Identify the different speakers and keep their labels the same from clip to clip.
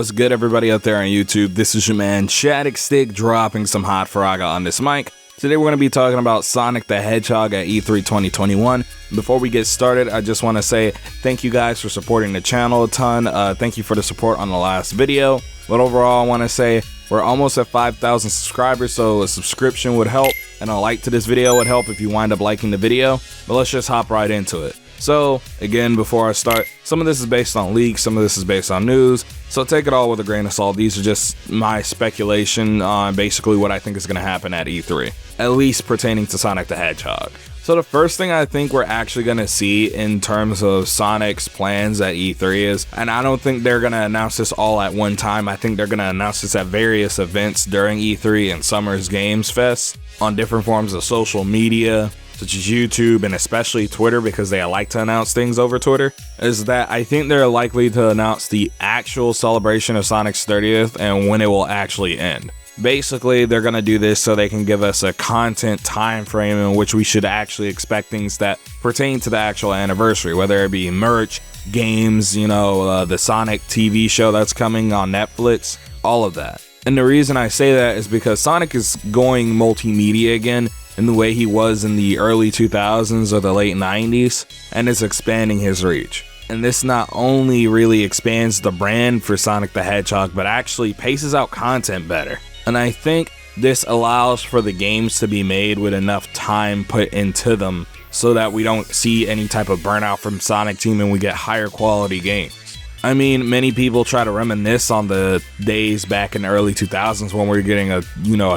Speaker 1: What's good, everybody out there on YouTube? This is your man Hastags dropping some hot fraga on this mic. Today we're going to be talking about Sonic the Hedgehog at E3 2021. Before we get started, I just want to say thank you guys for supporting the channel a ton. Thank you for the support on the last video. But overall, I want to say we're almost at 5,000 subscribers, so a subscription would help, and a like to this video would help if you wind up liking the video. But let's just hop right into it. So, again, before I start, some of this is based on leaks, some of this is based on news, so take it all with a grain of salt. These are just my speculation on basically what I think is going to happen at E3, at least pertaining to Sonic the Hedgehog. So the first thing I think we're actually going to see in terms of Sonic's plans at E3 is, and I don't think they're going to announce this all at one time, I think they're going to announce this at various events during E3 and Summer's Games Fest on different forms of social media, such as YouTube and especially Twitter, because they like to announce things over Twitter, is that I think they're likely to announce the actual celebration of Sonic's 30th and when it will actually end. Basically, they're going to do this so they can give us a content time frame in which we should actually expect things that pertain to the actual anniversary, whether it be merch, games, the Sonic TV show that's coming on Netflix, all of that. And the reason I say that is because Sonic is going multimedia again, in the way he was in the early 2000s or the late 90s, and it's expanding his reach. And this not only really expands the brand for Sonic the Hedgehog, but actually paces out content better. And I think this allows for the games to be made with enough time put into them so that we don't see any type of burnout from Sonic Team and we get higher quality games. I mean, many people try to reminisce on the days back in the early 2000s when we were getting a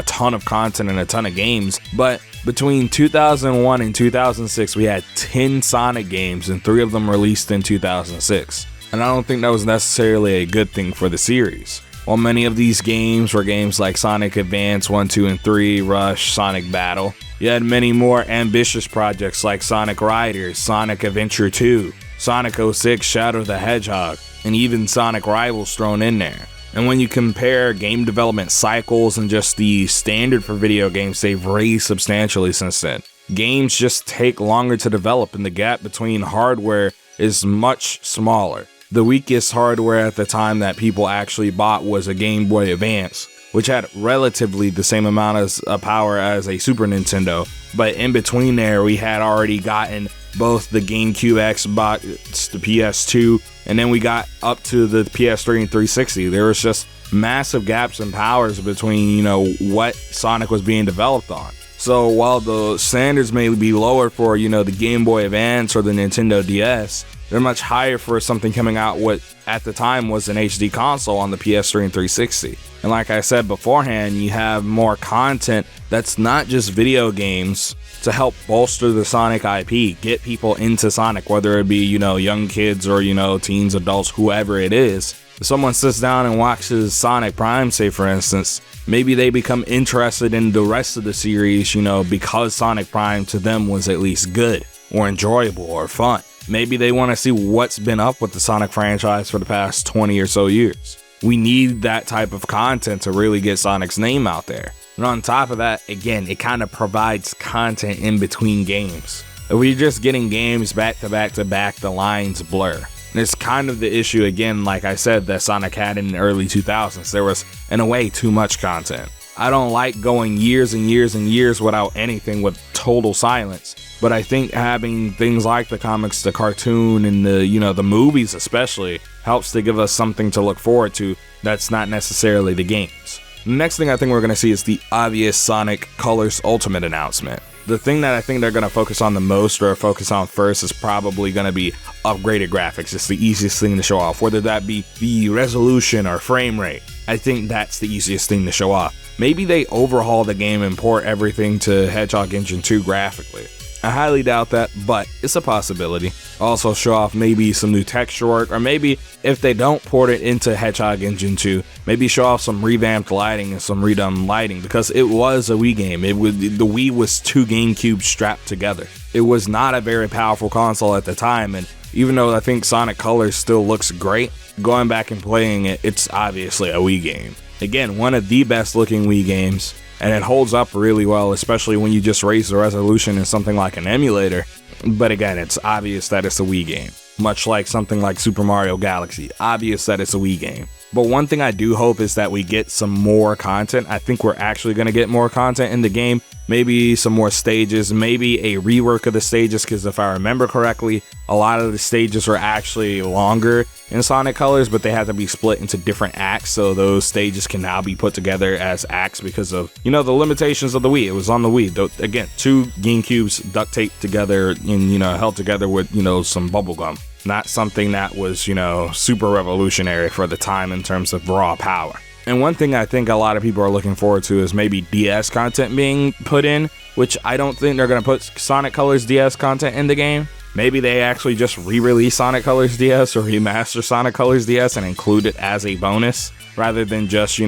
Speaker 1: ton of content and a ton of games, but between 2001 and 2006 we had 10 Sonic games and 3 of them released in 2006, and I don't think that was necessarily a good thing for the series. While many of these games were games like Sonic Advance 1, 2, and 3, Rush, Sonic Battle, you had many more ambitious projects like Sonic Riders, Sonic Adventure 2, Sonic 06, Shadow the Hedgehog, and even Sonic Rivals thrown in there. And when you compare game development cycles and just the standard for video games, they've raised substantially since then. Games just take longer to develop and the gap between hardware is much smaller. The weakest hardware at the time that people actually bought was a Game Boy Advance, which had relatively the same amount of power as a Super Nintendo, but in between there we had already gotten both the GameCube, Xbox, the PS2, and then we got up to the PS3 and 360. There was just massive gaps in powers between, what Sonic was being developed on. So while the standards may be lower for, the Game Boy Advance or the Nintendo DS, they're much higher for something coming out what at the time was an HD console on the PS3 and 360. And like I said beforehand, you have more content that's not just video games to help bolster the Sonic IP, get people into Sonic, whether it be, young kids or, teens, adults, whoever it is. If someone sits down and watches Sonic Prime, say for instance, maybe they become interested in the rest of the series, because Sonic Prime to them was at least good or enjoyable or fun. Maybe they want to see what's been up with the Sonic franchise for the past 20 or so years. We need that type of content to really get Sonic's name out there. And on top of that, again, it kind of provides content in between games. If we're just getting games back to back to back, the lines blur. And it's kind of the issue, again, like I said, that Sonic had in the early 2000s. There was, in a way, too much content. I don't like going years and years and years without anything, with total silence. But I think having things like the comics, the cartoon, and the movies especially helps to give us something to look forward to that's not necessarily the games. The next thing I think we're going to see is the obvious Sonic Colors Ultimate announcement. The thing that I think they're going to focus on the most or focus on first is probably going to be upgraded graphics. It's the easiest thing to show off, whether that be the resolution or frame rate. I think that's the easiest thing to show off. Maybe they overhaul the game and port everything to Hedgehog Engine 2 graphically. I highly doubt that, but it's a possibility. Also show off maybe some new texture work, or maybe if they don't port it into Hedgehog Engine 2, maybe show off some revamped lighting and some redone lighting, because it was a Wii game. The Wii was 2 GameCubes strapped together. It was not a very powerful console at the time, and even though I think Sonic Colors still looks great, going back and playing it, it's obviously a Wii game. Again, one of the best looking Wii games, and it holds up really well, especially when you just raise the resolution in something like an emulator. But again, it's obvious that it's a Wii game. Much like something like Super Mario Galaxy, obvious that it's a Wii game. But one thing I do hope is that we get some more content. I think we're actually going to get more content in the game. Maybe some more stages, maybe a rework of the stages, because if I remember correctly, a lot of the stages were actually longer in Sonic Colors, but they had to be split into different acts, so those stages can now be put together as acts because of, the limitations of the Wii. It was on the Wii. Again, 2 GameCubes duct taped together and, held together with, some bubble gum. Not something that was, super revolutionary for the time in terms of raw power. And one thing I think a lot of people are looking forward to is maybe DS content being put in, which I don't think they're going to put Sonic Colors DS content in the game. Maybe they actually just re-release Sonic Colors DS or remaster Sonic Colors DS and include it as a bonus, rather than just,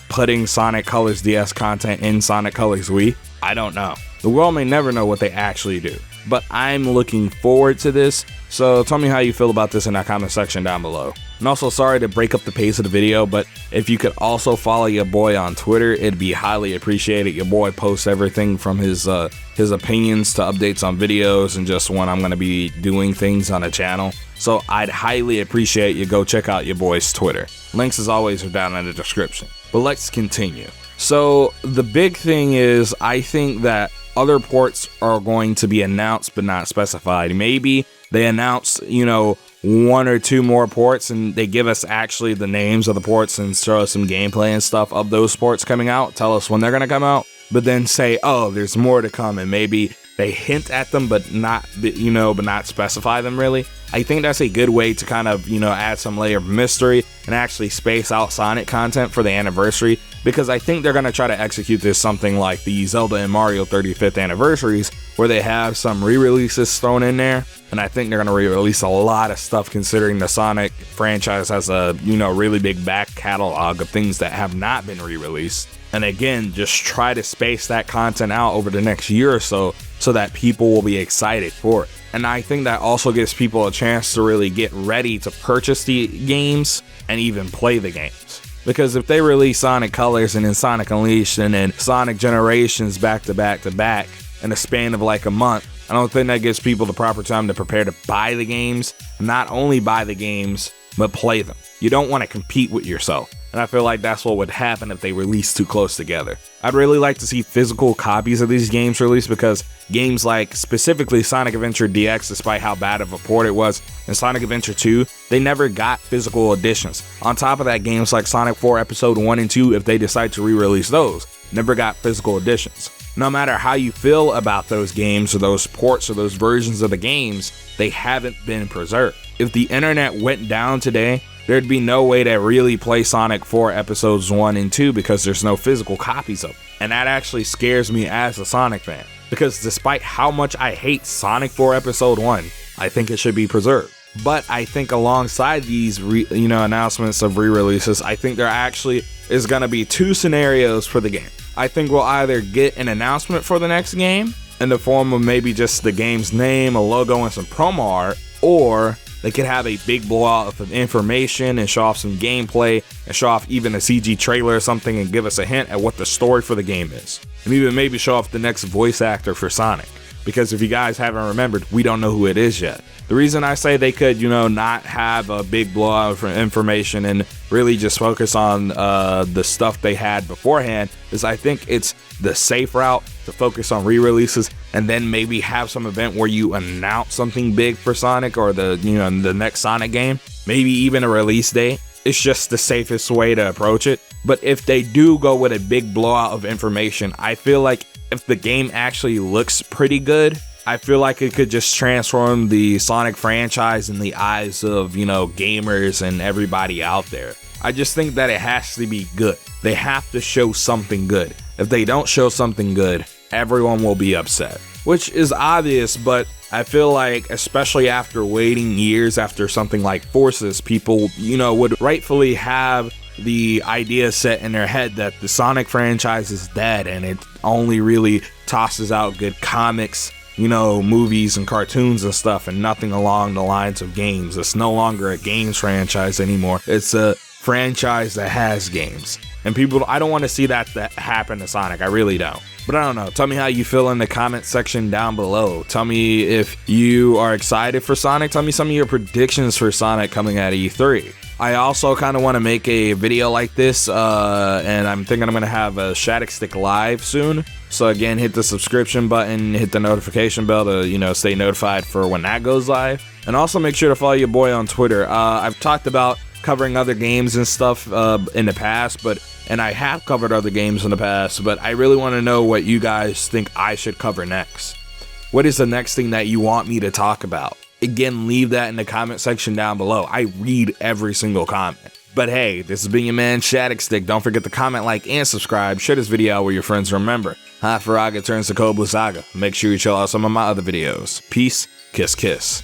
Speaker 1: putting Sonic Colors DS content in Sonic Colors Wii. I don't know. The world may never know what they actually do, but I'm looking forward to this. So tell me how you feel about this in that comment section down below. And also, sorry to break up the pace of the video, but if you could also follow your boy on Twitter, it'd be highly appreciated. Your boy posts everything from his opinions to updates on videos and just when I'm going to be doing things on the channel. So I'd highly appreciate you go check out your boy's Twitter. Links as always are down in the description. But let's continue. So the big thing is, I think that other ports are going to be announced but not specified. Maybe they announce, 1 or 2 more ports and they give us actually the names of the ports and show us some gameplay and stuff of those ports coming out, tell us when they're going to come out, but then say, oh, there's more to come, and maybe they hint at them but not specify them really. I think that's a good way to kind of, add some layer of mystery and actually space out Sonic content for the anniversary, because I think they're going to try to execute this something like the Zelda and Mario 35th anniversaries, where they have some re-releases thrown in there. And I think they're going to re-release a lot of stuff, considering the Sonic franchise has a, really big back catalog of things that have not been re-released. And again, just try to space that content out over the next year or so that people will be excited for it. And I think that also gives people a chance to really get ready to purchase the games and even play the games. Because if they release Sonic Colors and then Sonic Unleashed and then Sonic Generations back to back to back in a span of like a month, I don't think that gives people the proper time to prepare to buy the games. Not only buy the games, but play them. You don't want to compete with yourself. And I feel like that's what would happen if they release too close together. I'd really like to see physical copies of these games released, because games like specifically Sonic Adventure DX, despite how bad of a port it was, and Sonic Adventure 2, they never got physical editions. On top of that, games like Sonic 4 Episode 1 and 2, if they decide to re-release those, never got physical editions. No matter how you feel about those games or those ports or those versions of the games, they haven't been preserved. If the internet went down today, there'd be no way to really play Sonic 4 Episodes 1 and 2 because there's no physical copies of them. And that actually scares me as a Sonic fan, because despite how much I hate Sonic 4 Episode 1, I think it should be preserved. But I think alongside these announcements of re-releases, I think there actually is going to be 2 scenarios for the game. I think we'll either get an announcement for the next game in the form of maybe just the game's name, a logo, and some promo art, or they could have a big blowout of information and show off some gameplay and show off even a CG trailer or something and give us a hint at what the story for the game is. And even maybe show off the next voice actor for Sonic. Because if you guys haven't remembered, we don't know who it is yet. The reason I say they could, not have a big blowout for information and really just focus on the stuff they had beforehand is I think it's the safe route to focus on re-releases and then maybe have some event where you announce something big for Sonic or the next Sonic game, maybe even a release date. It's just the safest way to approach it. But if they do go with a big blowout of information, I feel like if the game actually looks pretty good, I feel like it could just transform the Sonic franchise in the eyes of, gamers and everybody out there. I just think that it has to be good. They have to show something good. If they don't show something good, everyone will be upset. Which is obvious, but I feel like, especially after waiting years after something like Forces, people, would rightfully have the idea set in their head that the Sonic franchise is dead and it only really tosses out good comics, movies and cartoons and stuff, and nothing along the lines of games. It's no longer a games franchise anymore. It's a franchise that has games. And people, I don't want to see that happen to Sonic. I really don't. But I don't know. Tell me how you feel in the comment section down below. Tell me if you are excited for Sonic. Tell me some of your predictions for Sonic coming at E3. I also kind of want to make a video like this, and I'm thinking I'm going to have a Shattuck Stick live soon. So again, hit the subscription button, hit the notification bell to, stay notified for when that goes live. And also make sure to follow your boy on Twitter. I've talked about covering other games and stuff in the past, and I have covered other games in the past, but I really want to know what you guys think I should cover next. What is the next thing that you want me to talk about? Again, leave that in the comment section down below. I read every single comment. But hey, this has been your man Shattuck Stick. Don't forget to comment, like, and subscribe. Share this video out with your friends. Remember, Hot Faraga turns to Cold Blue Saga. Make sure you check out some of my other videos. Peace, kiss, kiss.